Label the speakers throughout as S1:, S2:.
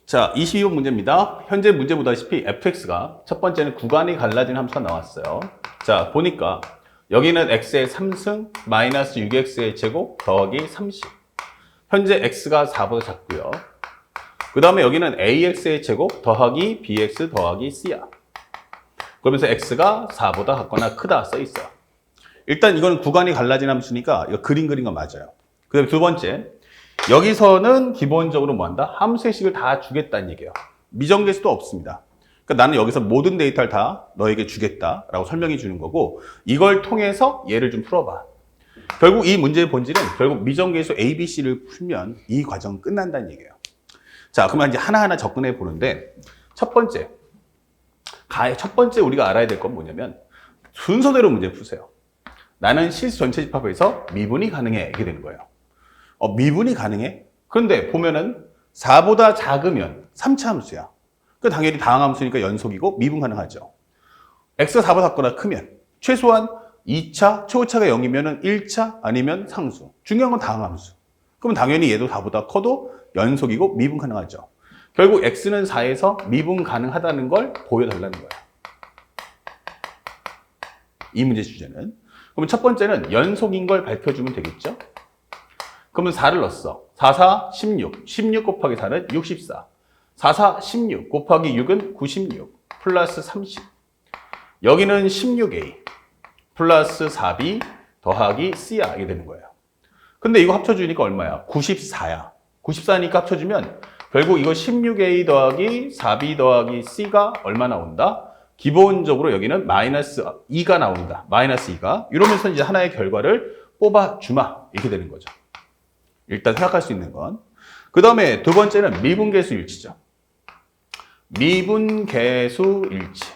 S1: 자, 22번 문제입니다. 현재 문제 보다시피 fx가 첫 번째는 구간이 갈라진 함수가 나왔어요. 자, 보니까 여기는 x의 3승 마이너스 6x의 제곱 더하기 30. 현재 x가 4보다 작고요. 그 다음에 여기는 ax의 제곱 더하기 bx 더하기 c야. 그러면서 x가 4보다 같거나 크다 써 있어요. 일단 이건 구간이 갈라진 함수니까 이거 그린 거 맞아요. 그 다음에 두 번째, 여기서는 기본적으로 뭐 한다? 함수의 식을 다 주겠다는 얘기예요. 미정계수도 없습니다. 그러니까 나는 여기서 모든 데이터를 다 너에게 주겠다라고 설명해 주는 거고, 이걸 통해서 얘를 좀 풀어봐. 결국 이 문제의 본질은 결국 미정계수 A, B, C를 풀면 이 과정은 끝난다는 얘기예요. 자, 그러면 이제 하나하나 접근해 보는데, 첫 번째 우리가 알아야 될 건 뭐냐면 순서대로 문제 푸세요. 나는 실수 전체 집합에서 미분이 가능해 이렇게 되는 거예요. 미분이 가능해? 그런데 보면은 4보다 작으면 3차 함수야. 그 당연히 다항함수니까 연속이고 미분 가능하죠. x가 4보다 작거나 크면 최소한 2차, 최고차가 0이면 1차 아니면 상수. 중요한 건 다항함수. 그럼 당연히 얘도 4보다 커도 연속이고 미분 가능하죠. 결국 x는 4에서 미분 가능하다는 걸 보여달라는 거야. 이 문제 주제는. 그러면 첫 번째는 연속인 걸 밝혀주면 되겠죠? 그러면 4를 넣었어. 4, 4, 16. 16 곱하기 4는 64. 4, 4, 16 곱하기 6은 96. 플러스 30. 여기는 16a 플러스 4b 더하기 c야. 이게 되는 거예요. 근데 이거 합쳐주니까 얼마야? 94야. 94니까 합쳐주면 결국 이거 16a 더하기 4b 더하기 c가 얼마 나온다? 기본적으로 여기는 마이너스 2가 나온다. 마이너스 2가. 이러면서 이제 하나의 결과를 뽑아주마. 이렇게 되는 거죠. 일단 생각할 수 있는 건. 그 다음에 두 번째는 미분계수 일치죠. 미분계수 일치.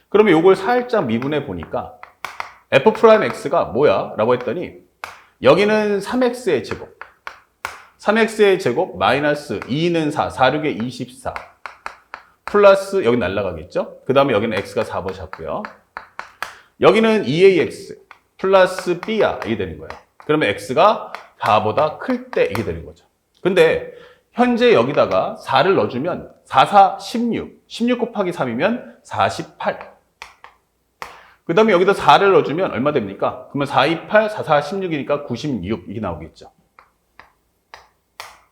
S1: 그러면 이걸 살짝 미분해 보니까 f'x가 뭐야? 라고 했더니 여기는 3x의 제곱. 3x의 제곱 마이너스 2는 4, 4, 6에 24. 플러스 여기 날라가겠죠? 그 다음에 여기는 x가 4번 잡고요. 여기는 2ax 플러스 b야. 이게 되는 거예요. 그러면 x가 4보다 클 때 이게 되는 거죠. 근데 현재 여기다가 4를 넣어주면 4, 4, 16. 16 곱하기 3이면 48. 그 다음에 여기다 4를 넣어주면 얼마 됩니까? 그러면 4, 2, 8, 4, 4, 16이니까 96. 이게 나오겠죠.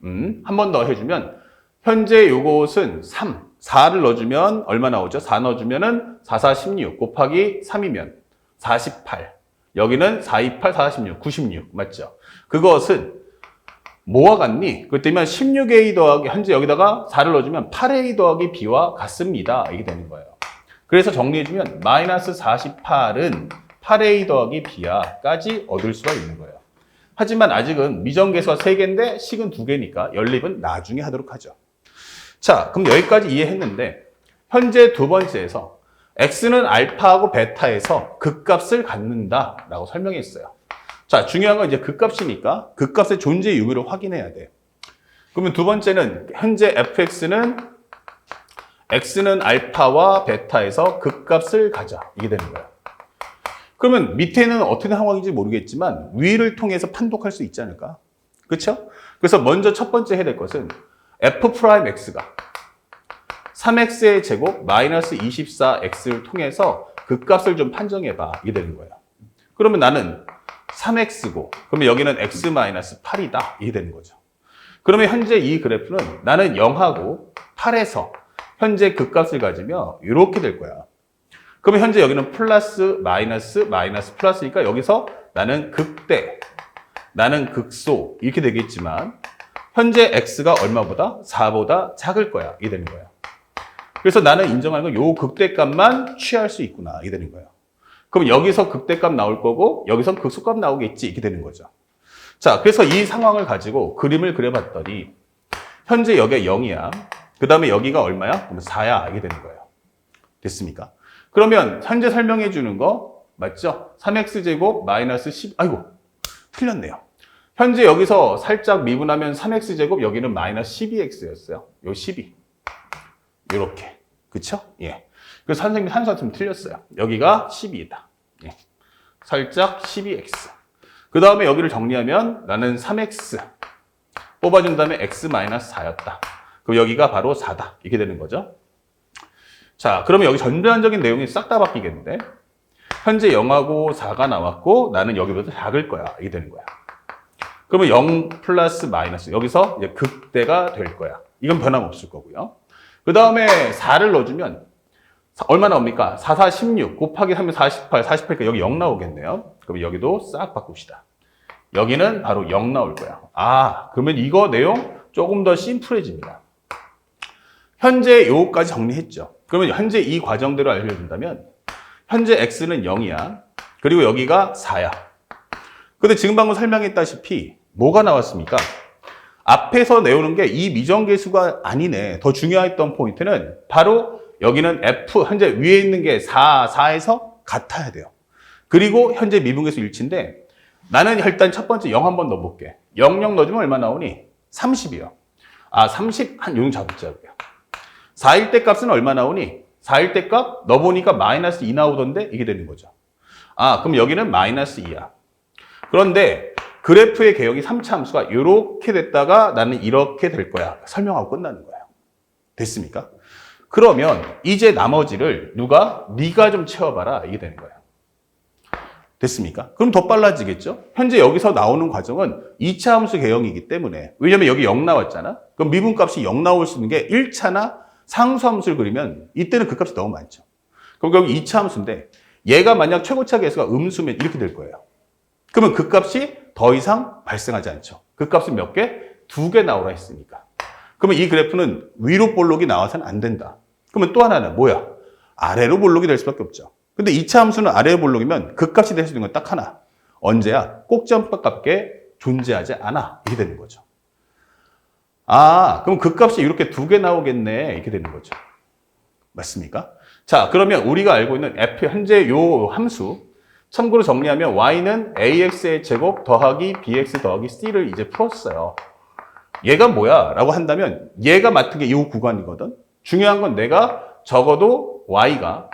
S1: 한 번 더 해주면 현재 요것은 3. 4를 넣어주면 얼마 나오죠? 4 넣어주면은 4, 4, 16 곱하기 3이면 48. 여기는 4, 2, 8, 4, 16, 96. 맞죠? 그것은 뭐와 같니? 그렇다면 16a 더하기, 현재 여기다가 4를 넣어주면 8a 더하기 b와 같습니다. 이게 되는 거예요. 그래서 정리해주면 마이너스 48은 8a 더하기 b야까지 얻을 수가 있는 거예요. 하지만 아직은 미정계수가 3개인데 식은 2개니까 연립은 나중에 하도록 하죠. 자, 그럼 여기까지 이해했는데 현재 두 번째에서 x는 알파하고 베타에서 극값을 갖는다라고 설명했어요. 자, 중요한 건 이제 극값이니까 극값의 존재 유무를 확인해야 돼. 그러면 두 번째는 현재 x는 알파와 베타에서 극값을 가져. 이게 되는 거야. 그러면 밑에는 어떻게 상황인지 모르겠지만 위를 통해서 판독할 수 있지 않을까? 그렇죠? 그래서 먼저 첫 번째 해야 될 것은 f'x가 3x의 제곱 마이너스 24x를 통해서 극값을 좀 판정해봐. 이게 되는 거예요. 그러면 나는 3x고, 그러면 여기는 x 마이너스 8이다. 이게 되는 거죠. 그러면 현재 이 그래프는 나는 0하고 8에서 현재 극값을 가지며 이렇게 될 거야. 그러면 현재 여기는 플러스, 마이너스, 마이너스, 플러스니까 여기서 나는 극대, 나는 극소 이렇게 되겠지만 현재 x가 얼마보다? 4보다 작을 거야. 이게 되는 거야. 그래서 나는 인정하는 건 요 극대값만 취할 수 있구나. 이게 되는 거예요. 그럼 여기서 극대값 나올 거고 여기서 극소값 나오겠지. 이렇게 되는 거죠. 자, 그래서 이 상황을 가지고 그림을 그려봤더니 현재 여기가 0이야. 그 다음에 여기가 얼마야? 그러면 4야. 이게 되는 거예요. 됐습니까? 그러면 현재 설명해 주는 거 맞죠? 3x제곱 마이너스 10, 아이고 틀렸네요. 현재 여기서 살짝 미분하면 3x제곱 여기는 마이너스 12x였어요. 요 12. 요렇게. 그쵸? 예. 그래서 선생님이 산수한테 틀렸어요. 여기가 12이다. 예. 살짝 12x. 그 다음에 여기를 정리하면 나는 3x 뽑아준 다음에 x-4였다. 그럼 여기가 바로 4다. 이렇게 되는 거죠. 자, 그러면 여기 전반적인 내용이 싹 다 바뀌겠는데 현재 0하고 4가 나왔고 나는 여기보다 작을 거야. 이게 되는 거야. 그러면 0 플러스 마이너스 여기서 이제 극대가 될 거야. 이건 변함없을 거고요. 그 다음에 4를 넣어주면 얼마 나옵니까? 4, 4, 16 곱하기 3면 48, 48니까 여기 0 나오겠네요. 그럼 여기도 싹 바꿉시다. 여기는 바로 0 나올 거야. 아, 그러면 이거 내용 조금 더 심플해집니다. 현재 요거까지 정리했죠. 그러면 현재 이 과정대로 알려준다면 현재 x는 0이야. 그리고 여기가 4야. 근데 지금 방금 설명했다시피 뭐가 나왔습니까? 앞에서 내오는 게 이 미정계수가 아니네. 더 중요했던 포인트는 바로 여기는 f, 현재 위에 있는 게 4에서 같아야 돼요. 그리고 현재 미분계수 일치인데 나는 일단 첫 번째 0 한번 넣어볼게. 0, 0 넣어주면 얼마 나오니? 30이요. 아, 30, 한 요 정도 잡을게요. 4일 때 값은 얼마 나오니? 4일 때 값 넣어보니까 마이너스 2 나오던데 이게 되는 거죠. 아, 그럼 여기는 마이너스 2야. 그런데 그래프의 개형이 3차 함수가 이렇게 됐다가 나는 이렇게 될 거야. 설명하고 끝나는 거예요. 됐습니까? 그러면 이제 나머지를 누가? 네가 좀 채워봐라. 이게 되는 거예요. 됐습니까? 그럼 더 빨라지겠죠? 현재 여기서 나오는 과정은 2차 함수 개형이기 때문에 왜냐면 여기 0 나왔잖아? 그럼 미분값이 0 나올 수 있는 게 1차나 상수함수를 그리면 이때는 그 값이 너무 많죠. 그럼 여기 2차 함수인데 얘가 만약 최고차 계수가 음수면 이렇게 될 거예요. 그러면 그 값이 더 이상 발생하지 않죠. 그 값은 몇 개? 2개 나오라 했으니까. 그러면 이 그래프는 위로 볼록이 나와서는 안 된다. 그러면 또 하나는 뭐야? 아래로 볼록이 될 수밖에 없죠. 근데 2차 함수는 아래로 볼록이면 그 값이 될 수 있는 건 딱 하나. 언제야? 꼭지함수값에 존재하지 않아. 이렇게 되는 거죠. 아, 그럼 그 값이 이렇게 2개 나오겠네. 이렇게 되는 거죠. 맞습니까? 자, 그러면 우리가 알고 있는 f, 현재 요 함수, 참고로 정리하면 y는 ax의 제곱 더하기 bx 더하기 c를 이제 풀었어요. 얘가 뭐야? 라고 한다면 얘가 맡은 게 이 구간이거든. 중요한 건 내가 적어도 y가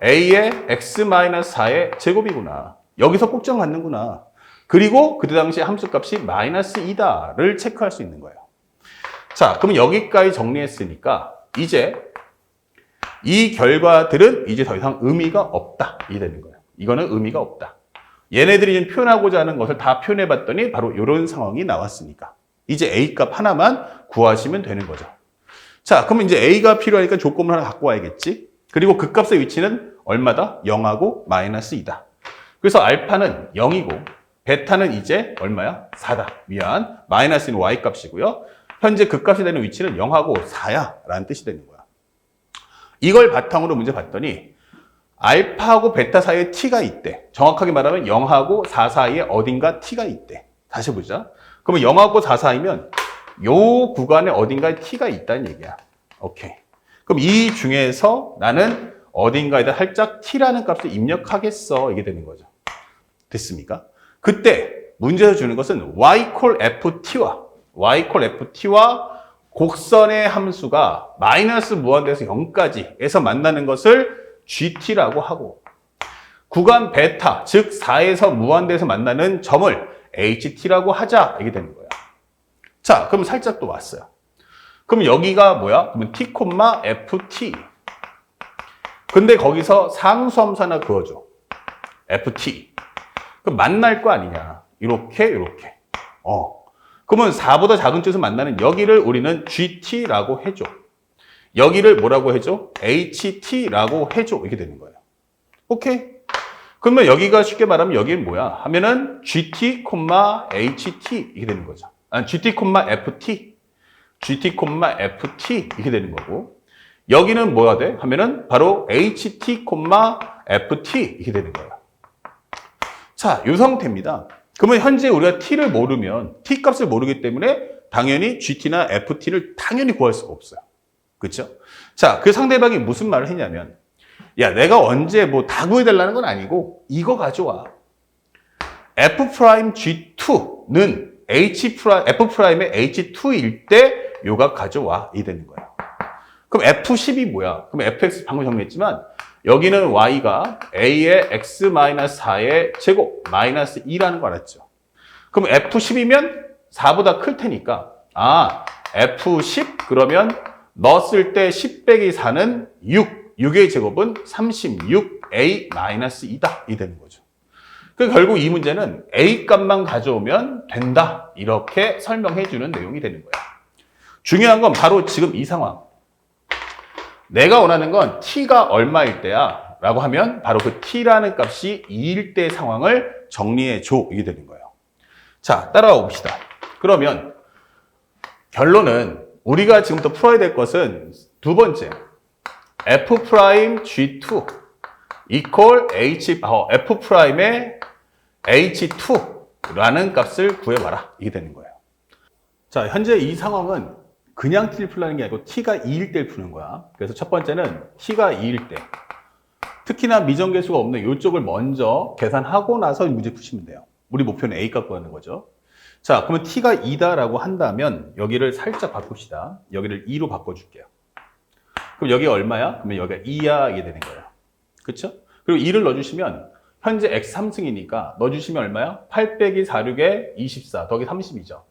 S1: a의 x-4의 제곱이구나. 여기서 꼭지점 갖는구나. 그리고 그때 당시 함수값이 마이너스 2다를 체크할 수 있는 거예요. 자, 그럼 여기까지 정리했으니까 이제 이 결과들은 이제 더 이상 의미가 없다. 이게 되는 거예요. 이거는 의미가 없다. 얘네들이 지금 표현하고자 하는 것을 다 표현해봤더니 바로 이런 상황이 나왔으니까 이제 A값 하나만 구하시면 되는 거죠. 자, 그러면 이제 A가 필요하니까 조건을 하나 갖고 와야겠지. 그리고 그 값의 위치는 얼마다? 0하고 마이너스 2다. 그래서 알파는 0이고 베타는 이제 얼마야? 4다. 미안. 마이너스는 Y값이고요. 현재 그 값이 되는 위치는 0하고 4야 라는 뜻이 되는 거야. 이걸 바탕으로 문제 봤더니 알파하고 베타 사이에 t가 있대. 정확하게 말하면 0하고 4 사이에 어딘가 t가 있대. 다시 보자. 그러면 0하고 4 사이면 요 구간에 어딘가에 t가 있다는 얘기야. 오케이. 그럼 이 중에서 나는 어딘가에다 살짝 t라는 값을 입력하겠어. 이게 되는 거죠. 됐습니까? 그때 문제에서 주는 것은 y 콜 ft와 곡선의 함수가 마이너스 무한대에서 0까지에서 만나는 것을 GT라고 하고 구간 베타, 즉 4에서 무한대에서 만나는 점을 HT라고 하자. 이게 되는 거야. 자, 그럼 살짝 또 왔어요. 그럼 여기가 뭐야? 그러면 T, FT. 근데 거기서 상수함수 하나 그어줘. FT. 그럼 만날 거 아니냐. 이렇게. 그러면 4보다 작은 쪽에서 만나는 여기를 우리는 GT라고 해줘. 여기를 뭐라고 해줘? HT라고 해줘. 이렇게 되는 거예요. 오케이. 그러면 여기가 쉽게 말하면 여기는 뭐야? 하면은 GT, HT 이렇게 되는 거죠. 아니, GT, FT. GT, FT 이렇게 되는 거고. 여기는 뭐가 돼? 하면은 바로 HT, FT 이렇게 되는 거예요. 자, 이 상태입니다. 그러면 현재 우리가 t를 모르면 t 값을 모르기 때문에 당연히 GT나 FT를 당연히 구할 수가 없어요. 그렇죠? 자, 그 상대방이 무슨 말을 했냐면 야, 내가 언제 뭐 다 구해달라는 건 아니고 이거 가져와. F'G2는 F'의 H2일 때 요가 가져와. 이 되는 거예요. 그럼 F10이 뭐야? 그럼 fx 방금 정리했지만 여기는 y가 a의 x-4의 제곱 마이너스 2라는 거 알았죠? 그럼 F10이면 4보다 클 테니까 F10 그러면 넣었을 때 10 빼기 4는 6. 6의 제곱은 36A-2다. 이 되는 거죠. 그 결국 이 문제는 A 값만 가져오면 된다. 이렇게 설명해 주는 내용이 되는 거야. 중요한 건 바로 지금 이 상황. 내가 원하는 건 T가 얼마일 때야? 라고 하면 바로 그 T라는 값이 2일 때 상황을 정리해 줘. 이게 되는 거예요. 자, 따라가 봅시다. 그러면 결론은 우리가 지금부터 풀어야 될 것은 두 번째. F'G2 equal F'의 H2라는 값을 구해봐라. 이게 되는 거예요. 자, 현재 이 상황은 그냥 T를 풀라는 게 아니고 T가 2일 때를 푸는 거야. 그래서 첫 번째는 T가 2일 때. 특히나 미정계수가 없는 이쪽을 먼저 계산하고 나서 문제 푸시면 돼요. 우리 목표는 A 값 구하는 거죠. 자, 그러면 T가 2다라고 한다면 여기를 살짝 바꿉시다. 여기를 2로 바꿔줄게요. 그럼 여기가 얼마야? 그러면 여기가 2야. 이게 되는 거예요. 그렇죠? 그리고 2를 넣어주시면 현재 X 3승이니까 넣어주시면 얼마야? 8 빼기 46에 24 더하기 30이죠.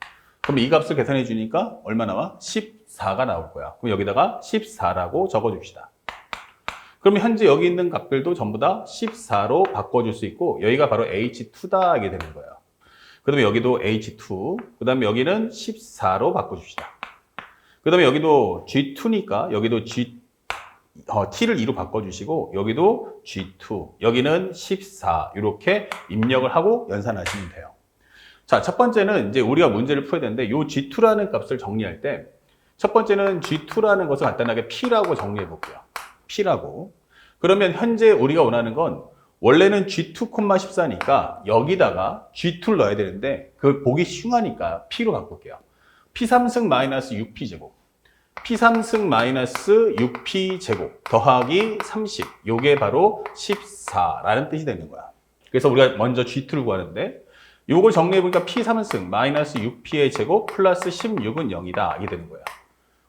S1: 그럼 이 값을 계산해 주니까 얼마 나와? 14가 나올 거야. 그럼 여기다가 14라고 적어줍시다. 그러면 현재 여기 있는 값들도 전부 다 14로 바꿔줄 수 있고 여기가 바로 H2다 하게 되는 거예요. 그 다음에 여기도 H2, 그 다음에 여기는 14로 바꿔줍시다. 그 다음에 여기도 G2니까 여기도 T를 2로 바꿔주시고 여기도 G2, 여기는 14 이렇게 입력을 하고 연산하시면 돼요. 자, 첫 번째는 이제 우리가 문제를 풀어야 되는데 이 G2라는 값을 정리할 때 첫 번째는 G2라는 것을 간단하게 P라고 정리해 볼게요. P라고. 그러면 현재 우리가 원하는 건 원래는 G2, 14니까 여기다가 G2를 넣어야 되는데 그걸 보기 흉하니까 P로 바꿀게요. P3승 마이너스 6P제곱. P3승 마이너스 6P제곱 더하기 30. 요게 바로 14라는 뜻이 되는 거야. 그래서 우리가 먼저 G2를 구하는데 요걸 정리해보니까 P3승 마이너스 6P의 제곱 플러스 16은 0이다. 이게 되는 거야.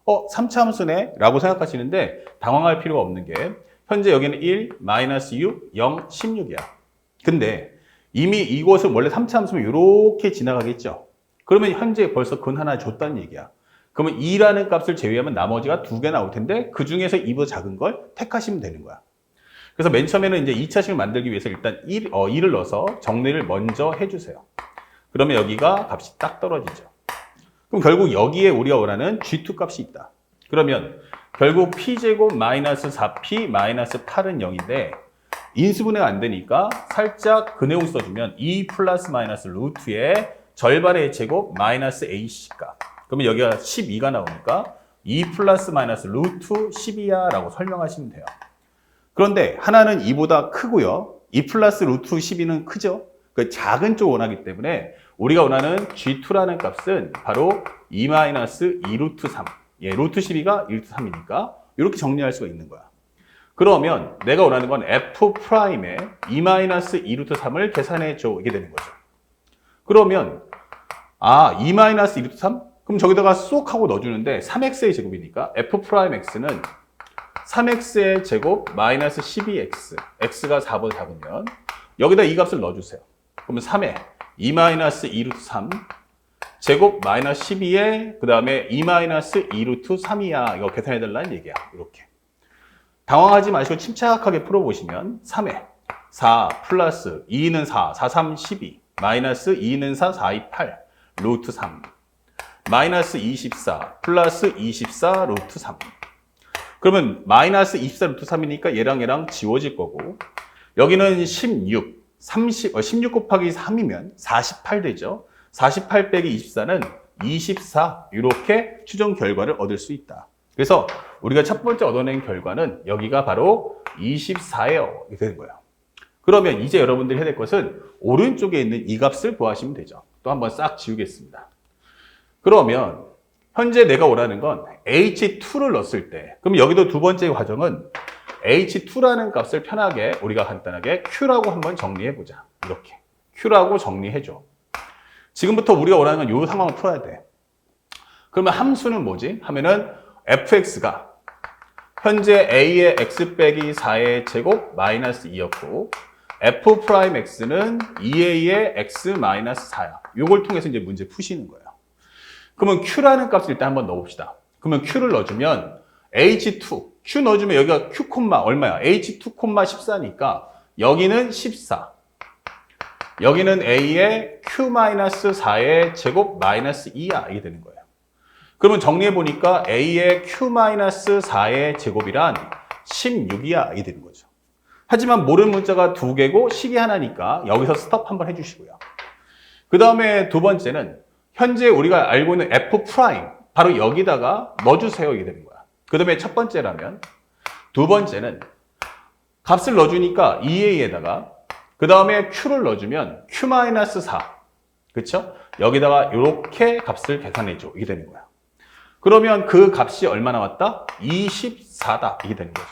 S1: 3차 함수네? 라고 생각하시는데 당황할 필요가 없는 게 현재 여기는 1, 마이너스 6, 0, 16이야. 근데 이미 이곳은 원래 3차 함수면 이렇게 지나가겠죠. 그러면 현재 벌써 근 하나 줬다는 얘기야. 그러면 2라는 값을 제외하면 나머지가 2개 나올 텐데 그 중에서 2보다 작은 걸 택하시면 되는 거야. 그래서 맨 처음에는 이제 2차식을 만들기 위해서 일단 2를 넣어서 정리를 먼저 해주세요. 그러면 여기가 값이 딱 떨어지죠. 그럼 결국 여기에 우리가 원하는 G2 값이 있다. 그러면 결국 P제곱 마이너스 4P 마이너스 8은 0인데 인수분해가 안 되니까 살짝 그 내용 써주면 2 플러스 마이너스 루트의 절반의 제곱 마이너스 AC 값. 그러면 여기가 12가 나오니까 2 플러스 마이너스 루트 12야 라고 설명하시면 돼요. 그런데 하나는 2보다 크고요. 2 플러스 루트 12는 크죠. 그 작은 쪽 원하기 때문에 우리가 원하는 G2라는 값은 바로 2 마이너스 2 루트 3. 예, 루트 12가 1 루트 3이니까 이렇게 정리할 수가 있는 거야. 그러면 내가 원하는 건 F'의 2 마이너스 2 루트 3을 계산해 줘. 이게 되는 거죠. 그러면 2 마이너스 2 루트 3? 그럼 저기다가 쏙 하고 넣어주는데 3x의 제곱이니까 F'X는 3x의 제곱 마이너스 12x. x가 4보다 작으면 여기다 이 값을 넣어주세요. 그러면 3에 2 마이너스 2 루트 3 제곱 마이너스 12에 그 다음에 2 마이너스 2 루트 3이야. 이거 계산해달라는 얘기야. 이렇게. 당황하지 마시고 침착하게 풀어보시면 3에 4 플러스 2는 4, 4, 3, 12 마이너스 2는 4, 4, 2, 8 루트 3 마이너스 24 플러스 24 루트 3. 그러면 마이너스 24 루트 3이니까 얘랑 지워질 거고 여기는 16 곱하기 3이면 48 되죠. 48 빼기 24는 24 이렇게 추정 결과를 얻을 수 있다. 그래서 우리가 첫 번째 얻어낸 결과는 여기가 바로 24예요. 이렇게 되는 거예요. 그러면 이제 여러분들이 해야 될 것은 오른쪽에 있는 이 값을 구하시면 되죠. 또 한번 싹 지우겠습니다. 그러면 현재 내가 원하는 건 H2를 넣었을 때 그럼 여기도 두 번째 과정은 H2라는 값을 편하게 우리가 간단하게 Q라고 한번 정리해보자. 이렇게 Q라고 정리해줘. 지금부터 우리가 원하는 건 이 상황을 풀어야 돼. 그러면 함수는 뭐지? 하면은 fx가 현재 a의 x 빼기 4의 제곱 마이너스 2였고 f'x는 2a의 x 마이너스 4야. 이걸 통해서 이제 문제 푸시는 거예요. 그러면 Q라는 값을 일단 한번 넣어봅시다. 그러면 Q를 넣어주면 H2, Q 넣어주면 여기가 Q, 얼마야? H2, 14니까 여기는 14. 여기는 A의 Q-4의 제곱 마이너스 2야. 이게 되는 거예요. 그러면 정리해보니까 A의 Q-4의 제곱이란 16이야. 이게 되는 거죠. 하지만 모르는 문자가 2개고 식이 하나니까 여기서 스톱 한번 해주시고요. 그 다음에 두 번째는 현재 우리가 알고 있는 F' 바로 여기다가 넣어주세요. 이게 되는 거야. 그 다음에 첫 번째라면 두 번째는 값을 넣어주니까 EA에다가 그 다음에 Q를 넣어주면 Q-4 그쵸? 여기다가 이렇게 값을 계산해줘. 이게 되는 거야. 그러면 그 값이 얼마 나왔다? 24다. 이게 되는 거죠.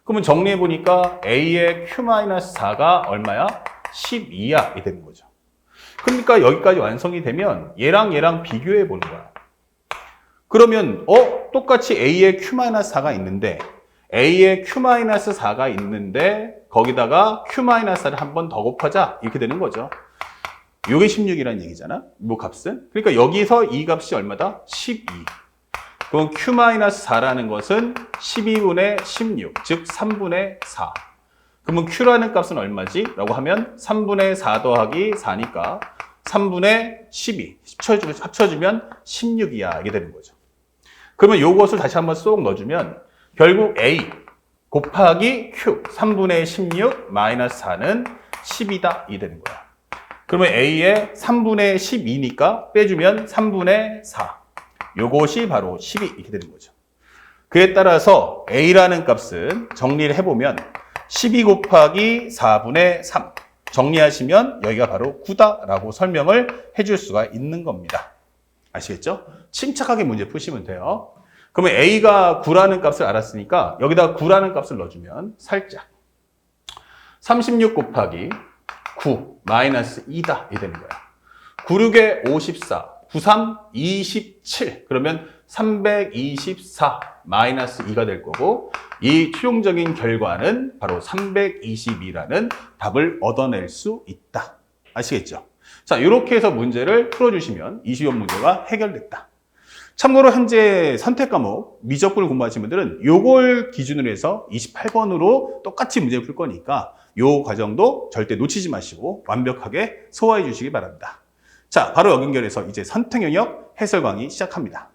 S1: 그러면 정리해보니까 A의 Q-4가 얼마야? 12야. 이게 되는 거죠. 그러니까 여기까지 완성이 되면 얘랑 비교해보는 거야. 그러면 똑같이 A의 Q-4가 있는데 A의 Q-4가 있는데 거기다가 Q-4를 한 번 더 곱하자. 이렇게 되는 거죠. 이게 16이라는 얘기잖아. 이 값은. 그러니까 여기서 이 값이 얼마다? 12. 그럼 Q-4라는 것은 12분의 16, 즉 3분의 4. 그러면 Q라는 값은 얼마지? 라고 하면 3분의 4 더하기 4니까 3분의 12. 합쳐주면 16이야. 이게 되는 거죠. 그러면 이것을 다시 한번 쏙 넣어주면 결국 A 곱하기 Q 3분의 16 마이너스 4는 10이다. 이 되는 거야. 그러면 A의 3분의 12니까 빼주면 3분의 4. 요것이 바로 12 이렇게 되는 거죠. 그에 따라서 A라는 값은 정리를 해보면 12 곱하기 4분의 3 정리하시면 여기가 바로 9다라고 설명을 해줄 수가 있는 겁니다. 아시겠죠? 침착하게 문제 푸시면 돼요. 그러면 A가 9라는 값을 알았으니까 여기다 9라는 값을 넣어주면 살짝 36 곱하기 9 마이너스 2다 이 되는 거야. 96에 54 93, 27 그러면 324 마이너스 2가 될 거고 이 최종적인 결과는 바로 322라는 답을 얻어낼 수 있다. 아시겠죠? 자, 이렇게 해서 문제를 풀어주시면 20원 문제가 해결됐다. 참고로 현재 선택 과목 미적분을 공부하시는 분들은 요걸 기준으로 해서 28번으로 똑같이 문제를 풀 거니까 요 과정도 절대 놓치지 마시고 완벽하게 소화해 주시기 바랍니다. 자, 바로 연결해서 이제 선택 영역 해설 강의 시작합니다.